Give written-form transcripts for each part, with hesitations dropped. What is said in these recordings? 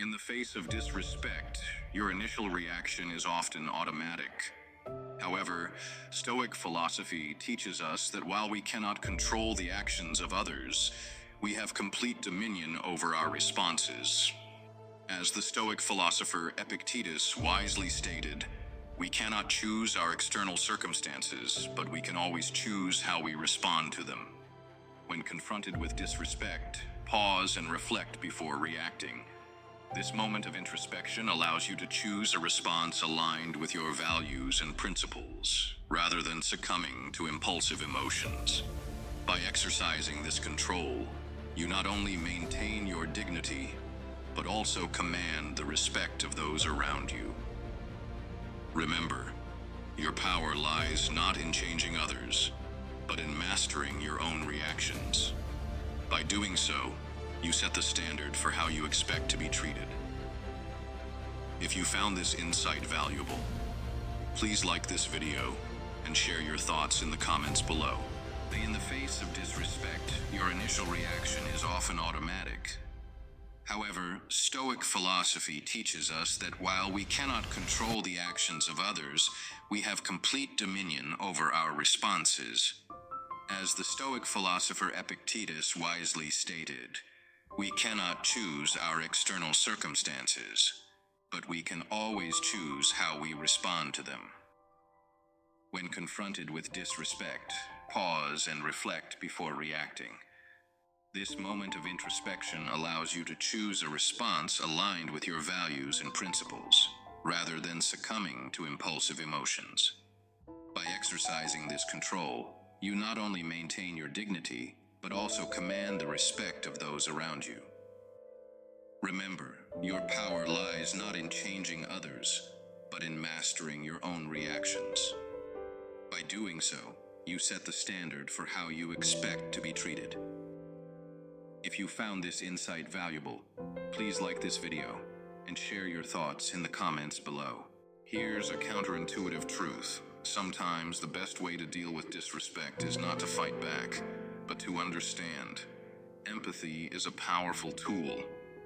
In the face of disrespect, your initial reaction is often automatic. However, Stoic philosophy teaches us that while we cannot control the actions of others, we have complete dominion over our responses. As the Stoic philosopher Epictetus wisely stated, we cannot choose our external circumstances, but we can always choose how we respond to them. When confronted with disrespect, pause and reflect before reacting. This moment of introspection allows you to choose a response aligned with your values and principles, rather than succumbing to impulsive emotions. By exercising this control, you not only maintain your dignity, but also command the respect of those around you. Remember, your power lies not in changing others, but in mastering your own reactions. By doing so, you set the standard for how you expect to be treated. If you found this insight valuable, please like this video and share your thoughts in the comments below. In the face of disrespect, your initial reaction is often automatic. However, Stoic philosophy teaches us that while we cannot control the actions of others, we have complete dominion over our responses. As the Stoic philosopher Epictetus wisely stated, we cannot choose our external circumstances, but we can always choose how we respond to them. When confronted with disrespect, pause and reflect before reacting. This moment of introspection allows you to choose a response aligned with your values and principles, rather than succumbing to impulsive emotions. By exercising this control, you not only maintain your dignity, but also command the respect of those around you. Remember, your power lies not in changing others, but in mastering your own reactions. By doing so, you set the standard for how you expect to be treated. If you found this insight valuable, please like this video and share your thoughts in the comments below. Here's a counterintuitive truth. Sometimes the best way to deal with disrespect is not to fight back, but to understand. Empathy is a powerful tool,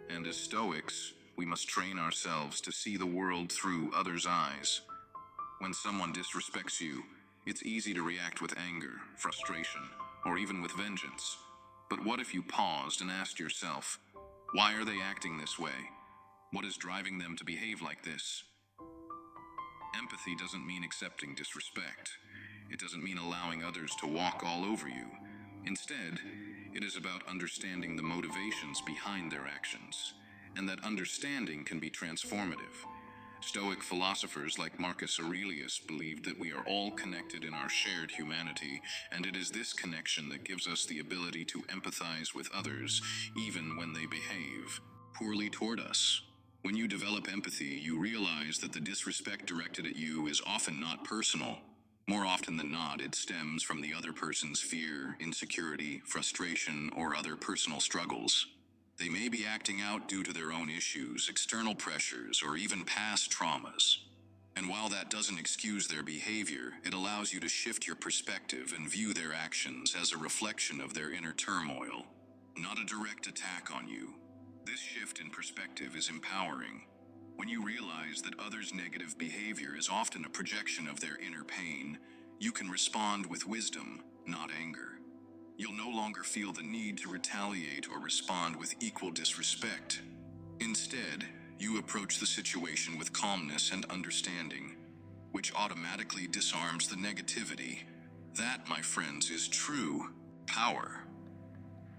and as Stoics, we must train ourselves to see the world through others' eyes. When someone disrespects you, it's easy to react with anger, frustration, or even with vengeance. But what if you paused and asked yourself, why are they acting this way? What is driving them to behave like this? Empathy doesn't mean accepting disrespect. It doesn't mean allowing others to walk all over you. Instead, it is about understanding the motivations behind their actions, and that understanding can be transformative. Stoic philosophers like Marcus Aurelius believed that we are all connected in our shared humanity, and it is this connection that gives us the ability to empathize with others, even when they behave poorly toward us. When you develop empathy, you realize that the disrespect directed at you is often not personal. More often than not, it stems from the other person's fear, insecurity, frustration, or other personal struggles. They may be acting out due to their own issues, external pressures, or even past traumas. And while that doesn't excuse their behavior, it allows you to shift your perspective and view their actions as a reflection of their inner turmoil, not a direct attack on you. This shift in perspective is empowering. When you realize that others' negative behavior is often a projection of their inner pain, you can respond with wisdom, not anger. You'll no longer feel the need to retaliate or respond with equal disrespect. Instead, you approach the situation with calmness and understanding, which automatically disarms the negativity. That, my friends, is true power.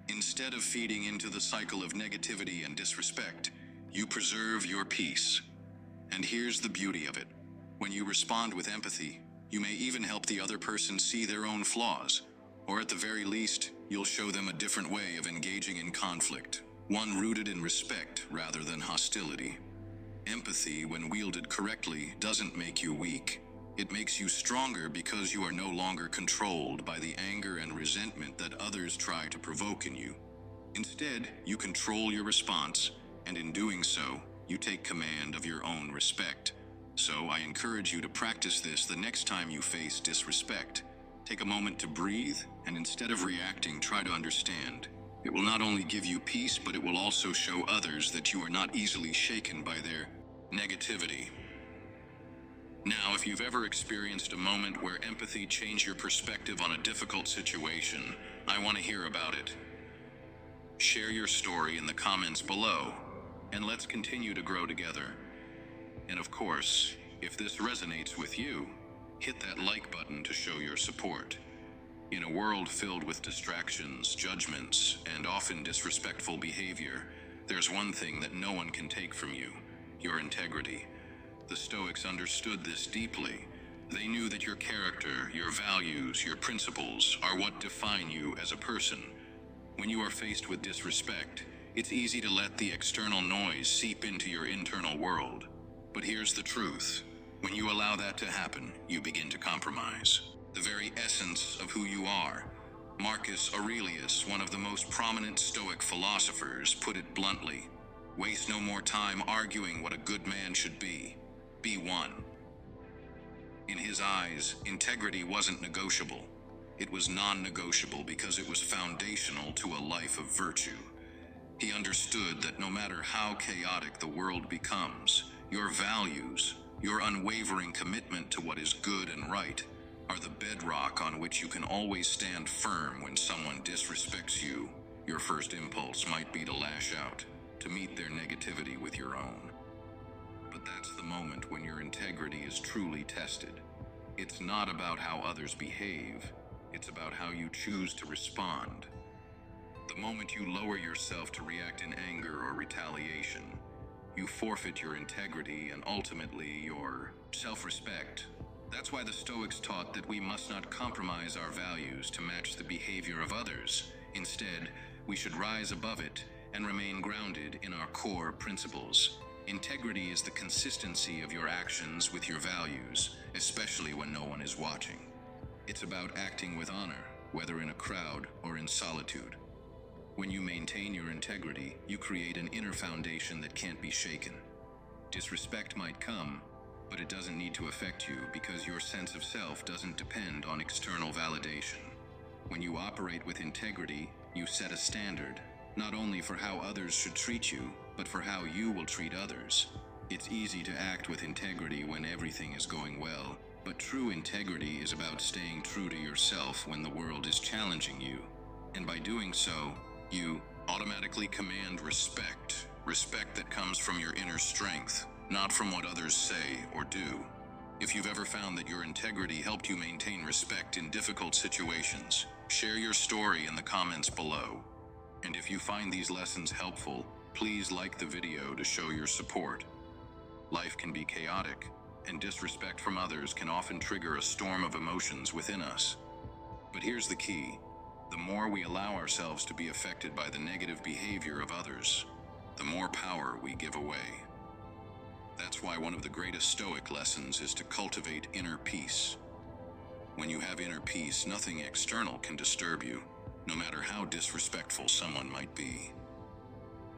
Instead of feeding into the cycle of negativity and disrespect, you preserve your peace. And here's the beauty of it. When you respond with empathy, you may even help the other person see their own flaws, or at the very least, you'll show them a different way of engaging in conflict, one rooted in respect rather than hostility. Empathy, when wielded correctly, doesn't make you weak. It makes you stronger because you are no longer controlled by the anger and resentment that others try to provoke in you. Instead, you control your response, and in doing so, you take command of your own respect. So I encourage you to practice this the next time you face disrespect. Take a moment to breathe, and instead of reacting, try to understand. It will not only give you peace, but it will also show others that you are not easily shaken by their negativity. Now, if you've ever experienced a moment where empathy changed your perspective on a difficult situation, I want to hear about it. Share your story in the comments below, and let's continue to grow together. And of course, if this resonates with you, hit that like button to show your support. In a world filled with distractions, judgments, and often disrespectful behavior, there's one thing that no one can take from you: your integrity. The Stoics understood this deeply. They knew that your character, your values, your principles are what define you as a person. When you are faced with disrespect, it's easy to let the external noise seep into your internal world. But here's the truth. When you allow that to happen, you begin to compromise the very essence of who you are. Marcus Aurelius, one of the most prominent Stoic philosophers, put it bluntly: waste no more time arguing what a good man should be. Be one. In his eyes, integrity wasn't negotiable. It was non-negotiable because it was foundational to a life of virtue. He understood that no matter how chaotic the world becomes, your values, your unwavering commitment to what is good and right, are the bedrock on which you can always stand firm when someone disrespects you. Your first impulse might be to lash out, to meet their negativity with your own. But that's the moment when your integrity is truly tested. It's not about how others behave, it's about how you choose to respond. The moment you lower yourself to react in anger or retaliation, you forfeit your integrity and ultimately your self-respect. That's why the Stoics taught that we must not compromise our values to match the behavior of others. Instead, we should rise above it and remain grounded in our core principles. Integrity is the consistency of your actions with your values, especially when no one is watching. It's about acting with honor, whether in a crowd or in solitude. When you maintain your integrity, you create an inner foundation that can't be shaken. Disrespect might come, but it doesn't need to affect you because your sense of self doesn't depend on external validation. When you operate with integrity, you set a standard, not only for how others should treat you, but for how you will treat others. It's easy to act with integrity when everything is going well, but true integrity is about staying true to yourself when the world is challenging you. And by doing so, you automatically command respect. Respect that comes from your inner strength, not from what others say or do. If you've ever found that your integrity helped you maintain respect in difficult situations, share your story in the comments below. And if you find these lessons helpful, please like the video to show your support. Life can be chaotic, and disrespect from others can often trigger a storm of emotions within us. But here's the key. The more we allow ourselves to be affected by the negative behavior of others, the more power we give away. That's why one of the greatest Stoic lessons is to cultivate inner peace. When you have inner peace, nothing external can disturb you, no matter how disrespectful someone might be.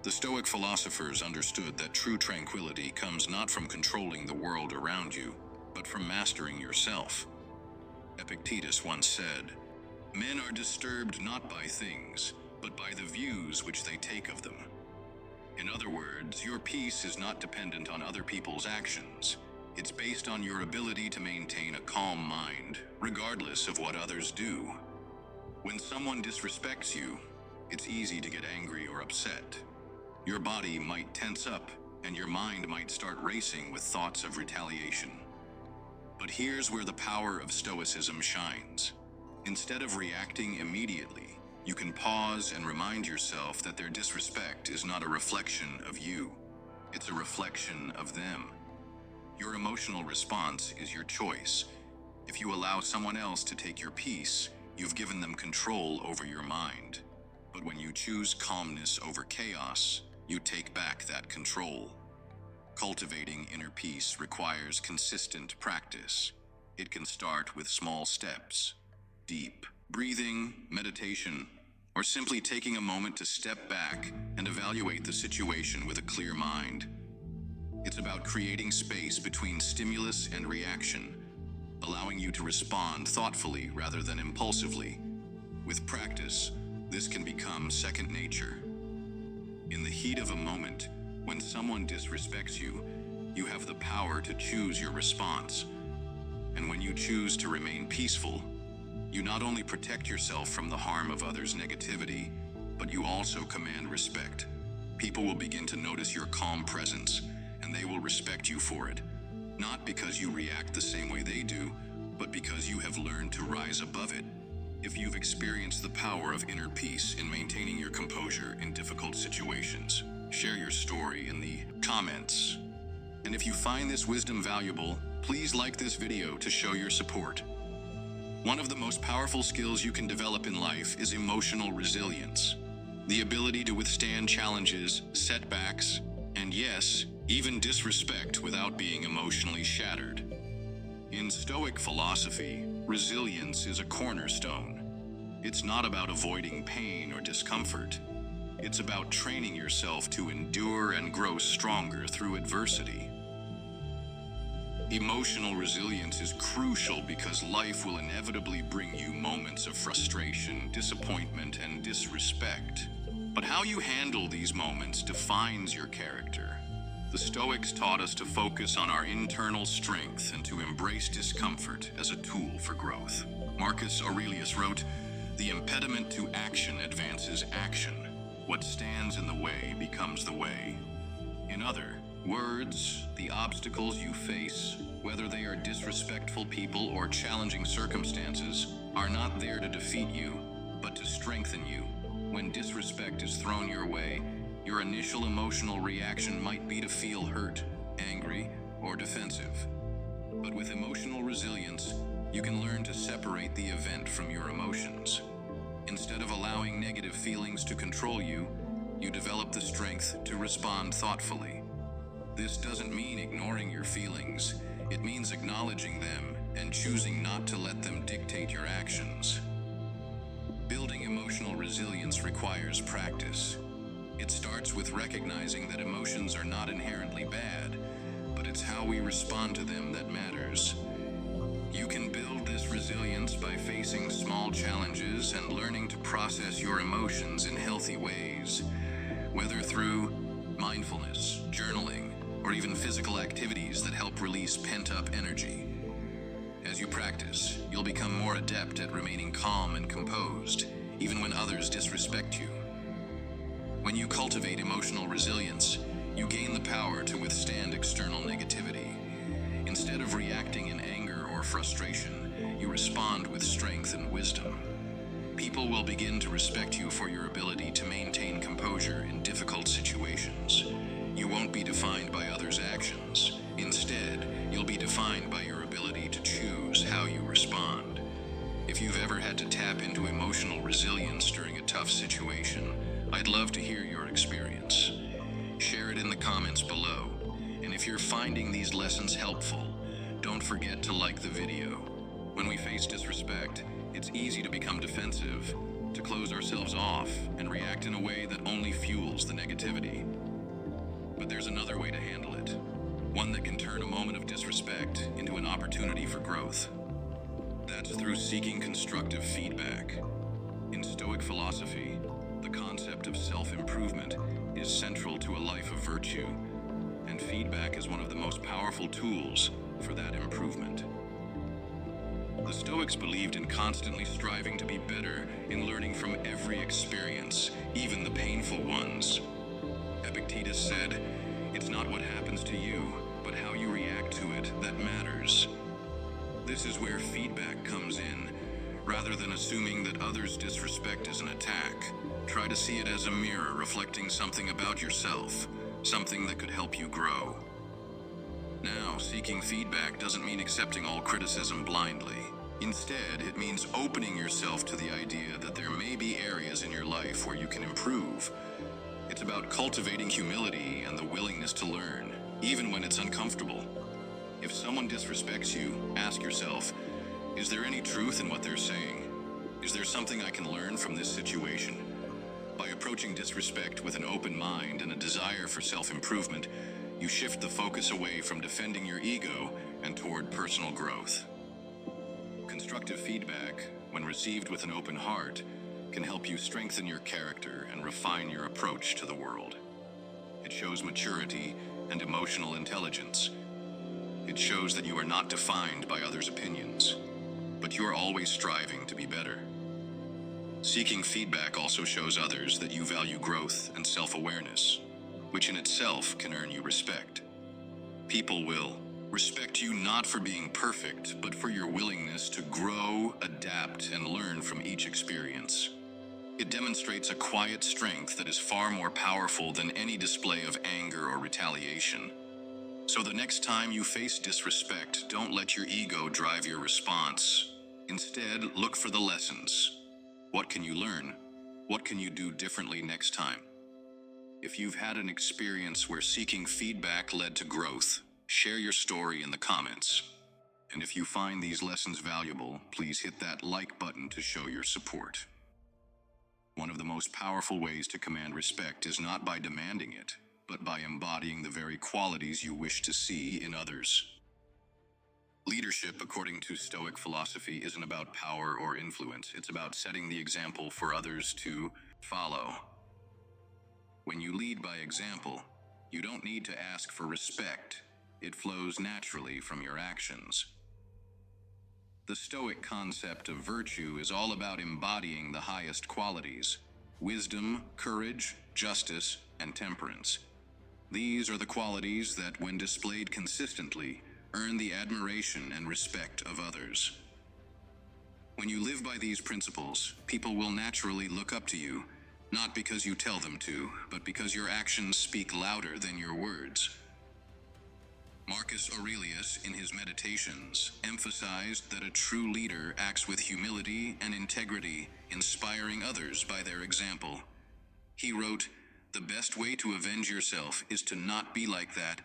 The Stoic philosophers understood that true tranquility comes not from controlling the world around you, but from mastering yourself. Epictetus once said, "Men are disturbed not by things, but by the views which they take of them." In other words, your peace is not dependent on other people's actions. It's based on your ability to maintain a calm mind, regardless of what others do. When someone disrespects you, it's easy to get angry or upset. Your body might tense up, and your mind might start racing with thoughts of retaliation. But here's where the power of Stoicism shines. Instead of reacting immediately, you can pause and remind yourself that their disrespect is not a reflection of you. It's a reflection of them. Your emotional response is your choice. If you allow someone else to take your peace, you've given them control over your mind. But when you choose calmness over chaos, you take back that control. Cultivating inner peace requires consistent practice. It can start with small steps, deep breathing, meditation, or simply taking a moment to step back and evaluate the situation with a clear mind. It's about creating space between stimulus and reaction, allowing you to respond thoughtfully rather than impulsively. With practice, this can become second nature. In the heat of a moment, when someone disrespects you, you have the power to choose your response. And when you choose to remain peaceful, you not only protect yourself from the harm of others' negativity, but you also command respect. People will begin to notice your calm presence, and they will respect you for it. Not because you react the same way they do, but because you have learned to rise above it. If you've experienced the power of inner peace in maintaining your composure in difficult situations, share your story in the comments. And if you find this wisdom valuable, please like this video to show your support. One of the most powerful skills you can develop in life is emotional resilience. The ability to withstand challenges, setbacks, and yes, even disrespect without being emotionally shattered. In Stoic philosophy, resilience is a cornerstone. It's not about avoiding pain or discomfort. It's about training yourself to endure and grow stronger through adversity. Emotional resilience is crucial because life will inevitably bring you moments of frustration, disappointment, and disrespect. But how you handle these moments defines your character. The Stoics taught us to focus on our internal strength and to embrace discomfort as a tool for growth. Marcus Aurelius wrote, "The impediment to action advances action. What stands in the way becomes the way." In other words, the obstacles you face, whether they are disrespectful people or challenging circumstances, are not there to defeat you, but to strengthen you. When disrespect is thrown your way, your initial emotional reaction might be to feel hurt, angry, or defensive. But with emotional resilience, you can learn to separate the event from your emotions. Instead of allowing negative feelings to control you, you develop the strength to respond thoughtfully. This doesn't mean ignoring your feelings. It means acknowledging them and choosing not to let them dictate your actions. Building emotional resilience requires practice. It starts with recognizing that emotions are not inherently bad, but it's how we respond to them that matters. You can build this resilience by facing small challenges and learning to process your emotions in healthy ways, whether through mindfulness, journaling, or even physical activities that help release pent-up energy. As you practice, you'll become more adept at remaining calm and composed, even when others disrespect you. When you cultivate emotional resilience, you gain the power to withstand external negativity. Instead of reacting in anger or frustration, you respond with strength and wisdom. People will begin to respect you for your ability to maintain composure in difficult situations. You won't be defined by others' actions. Instead, you'll be defined by your ability to choose how you respond. If you've ever had to tap into emotional resilience during a tough situation, I'd love to hear your experience. Share it in the comments below. And if you're finding these lessons helpful, don't forget to like the video. When we face disrespect, it's easy to become defensive, to close ourselves off, and react in a way that only fuels the negativity. But there's another way to handle it, one that can turn a moment of disrespect into an opportunity for growth. That's through seeking constructive feedback. In Stoic philosophy, the concept of self-improvement is central to a life of virtue, and feedback is one of the most powerful tools for that improvement. The Stoics believed in constantly striving to be better, in learning from every experience, even the painful ones. Epictetus said, "It's not what happens to you, but how you react to it that matters." This is where feedback comes in. Rather than assuming that others' disrespect is an attack, try to see it as a mirror reflecting something about yourself, something that could help you grow. Now, seeking feedback doesn't mean accepting all criticism blindly. Instead, it means opening yourself to the idea that there may be areas in your life where you can improve. It's about cultivating humility and the willingness to learn, even when it's uncomfortable. If someone disrespects you, ask yourself, is there any truth in what they're saying? Is there something I can learn from this situation? By approaching disrespect with an open mind and a desire for self-improvement, you shift the focus away from defending your ego and toward personal growth. Constructive feedback, when received with an open heart, can help you strengthen your character and refine your approach to the world. It shows maturity and emotional intelligence. It shows that you are not defined by others' opinions, but you are always striving to be better. Seeking feedback also shows others that you value growth and self-awareness, which in itself can earn you respect. People will respect you not for being perfect, but for your willingness to grow, adapt, and learn from each experience. It demonstrates a quiet strength that is far more powerful than any display of anger or retaliation. So the next time you face disrespect, don't let your ego drive your response. Instead, look for the lessons. What can you learn? What can you do differently next time? If you've had an experience where seeking feedback led to growth, share your story in the comments. And if you find these lessons valuable, please hit that like button to show your support. One of the most powerful ways to command respect is not by demanding it, but by embodying the very qualities you wish to see in others. Leadership, according to Stoic philosophy, isn't about power or influence. It's about setting the example for others to follow. When you lead by example, you don't need to ask for respect. It flows naturally from your actions. The Stoic concept of virtue is all about embodying the highest qualities: wisdom, courage, justice, and temperance. These are the qualities that, when displayed consistently, earn the admiration and respect of others. When you live by these principles, people will naturally look up to you, not because you tell them to, but because your actions speak louder than your words. Marcus Aurelius, in his Meditations, emphasized that a true leader acts with humility and integrity, inspiring others by their example. He wrote, "The best way to avenge yourself is to not be like that."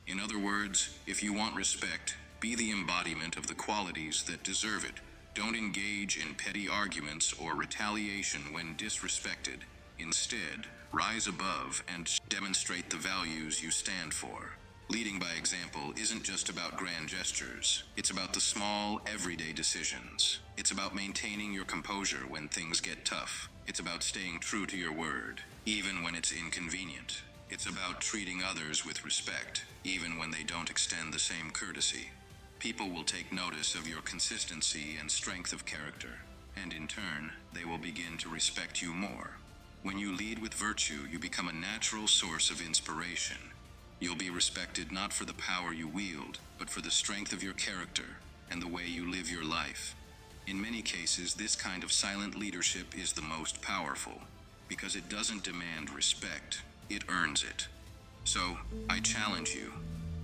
In other words, if you want respect, be the embodiment of the qualities that deserve it. Don't engage in petty arguments or retaliation when disrespected. Instead, rise above and demonstrate the values you stand for. Leading by example isn't just about grand gestures. It's about the small, everyday decisions. It's about maintaining your composure when things get tough. It's about staying true to your word, even when it's inconvenient. It's about treating others with respect, even when they don't extend the same courtesy. People will take notice of your consistency and strength of character, and in turn, they will begin to respect you more. When you lead with virtue, you become a natural source of inspiration. You'll be respected not for the power you wield, but for the strength of your character and the way you live your life. In many cases, this kind of silent leadership is the most powerful, because it doesn't demand respect, it earns it. So, I challenge you,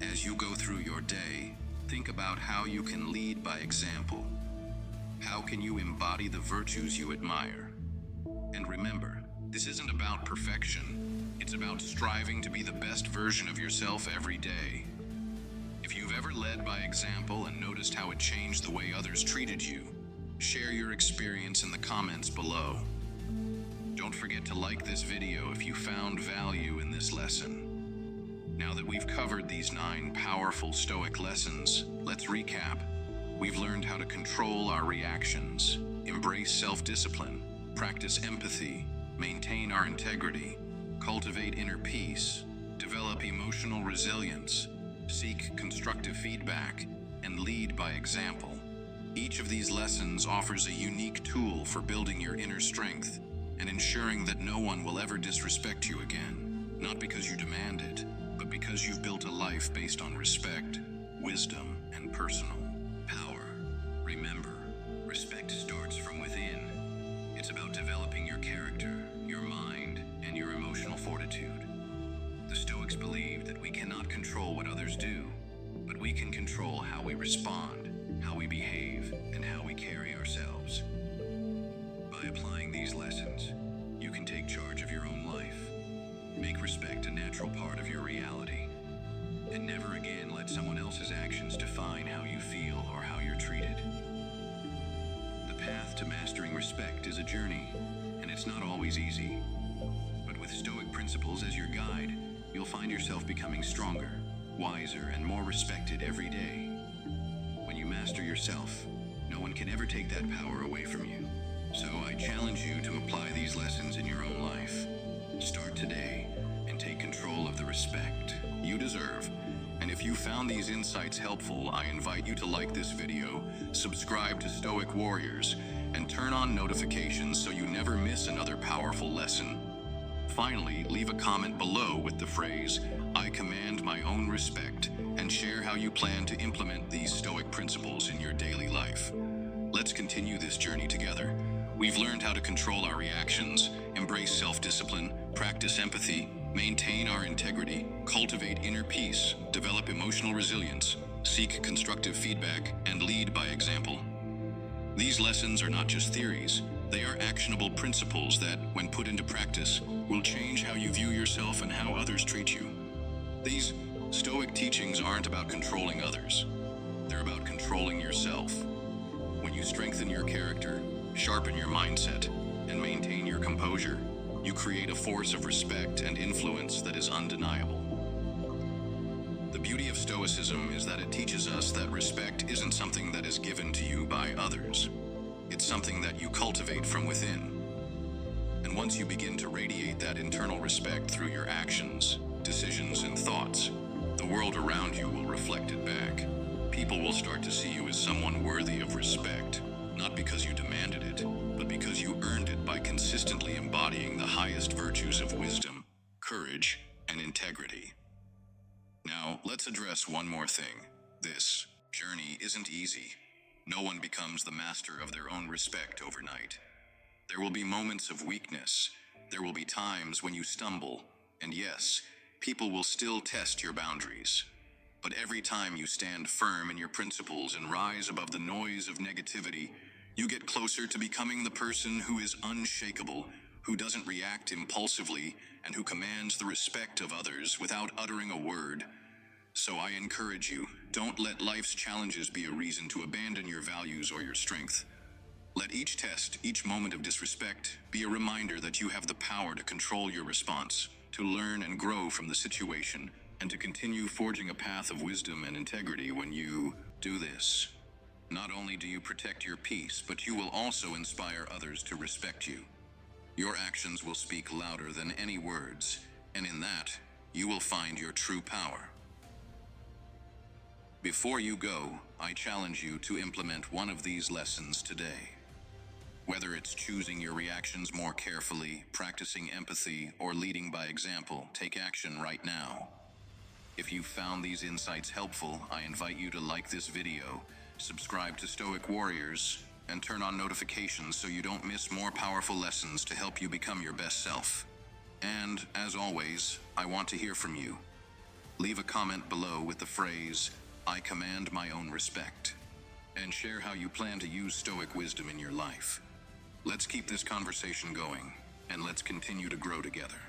as you go through your day, think about how you can lead by example. How can you embody the virtues you admire? And remember, this isn't about perfection. It's about striving to be the best version of yourself every day. If you've ever led by example and noticed how it changed the way others treated you, share your experience in the comments below. Don't forget to like this video if you found value in this lesson. Now that we've covered these 9 powerful Stoic lessons, let's recap. We've learned how to control our reactions, embrace self-discipline, practice empathy, maintain our integrity, cultivate inner peace, develop emotional resilience, seek constructive feedback, and lead by example. Each of these lessons offers a unique tool for building your inner strength and ensuring that no one will ever disrespect you again, not because you demand it, but because you've built a life based on respect, wisdom, and personal power. Remember, respect starts from within. It's about developing your character, your mind, and your emotional fortitude. The Stoics believe that we cannot control what others do, but we can control how we respond, how we behave, and how we carry ourselves. By applying these lessons, you can take charge of your own life, make respect a natural part of your reality, and never again let someone else's actions define how you feel or how you're treated. The path to mastering respect is a journey, and it's not always easy. But with Stoic principles as your guide, you'll find yourself becoming stronger, wiser, and more respected every day. When you master yourself, no one can ever take that power away from you. So I challenge you to apply these lessons in your own life. Start today and take control of the respect you deserve. And if you found these insights helpful, I invite you to like this video, subscribe to Stoic Warriors, and turn on notifications so you never miss another powerful lesson. Finally, leave a comment below with the phrase, "I command my own respect," and share how you plan to implement these Stoic principles in your daily life. Let's continue this journey together. We've learned how to control our reactions, embrace self-discipline, practice empathy, maintain our integrity, cultivate inner peace, develop emotional resilience, seek constructive feedback, and lead by example. These lessons are not just theories. They are actionable principles that, when put into practice, will change how you view yourself and how others treat you. These Stoic teachings aren't about controlling others. They're about controlling yourself. When you strengthen your character, sharpen your mindset, and maintain your composure, you create a force of respect and influence that is undeniable. The beauty of Stoicism is that it teaches us that respect isn't something that is given to you by others. It's something that you cultivate from within. And once you begin to radiate that internal respect through your actions, decisions, and thoughts, the world around you will reflect it back. People will start to see you as someone worthy of respect, not because you demanded it, but because you earned it by consistently embodying the highest virtues of wisdom, courage, and integrity. Now, let's address one more thing. This journey isn't easy. No one becomes the master of their own respect overnight. There will be moments of weakness. There will be times when you stumble. And yes, people will still test your boundaries. But every time you stand firm in your principles and rise above the noise of negativity, you get closer to becoming the person who is unshakable, who doesn't react impulsively, and who commands the respect of others without uttering a word. So I encourage you, don't let life's challenges be a reason to abandon your values or your strength. Let each test, each moment of disrespect, be a reminder that you have the power to control your response, to learn and grow from the situation, and to continue forging a path of wisdom and integrity. When you do this, not only do you protect your peace, but you will also inspire others to respect you. Your actions will speak louder than any words, and in that, you will find your true power. Before you go, I challenge you to implement one of these lessons today. Whether it's choosing your reactions more carefully, practicing empathy, or leading by example, take action right now. If you found these insights helpful, I invite you to like this video, subscribe to Stoic Warriors, and turn on notifications so you don't miss more powerful lessons to help you become your best self. And, as always, I want to hear from you. Leave a comment below with the phrase, "I command my own respect," and share how you plan to use Stoic wisdom in your life. Let's keep this conversation going, and let's continue to grow together.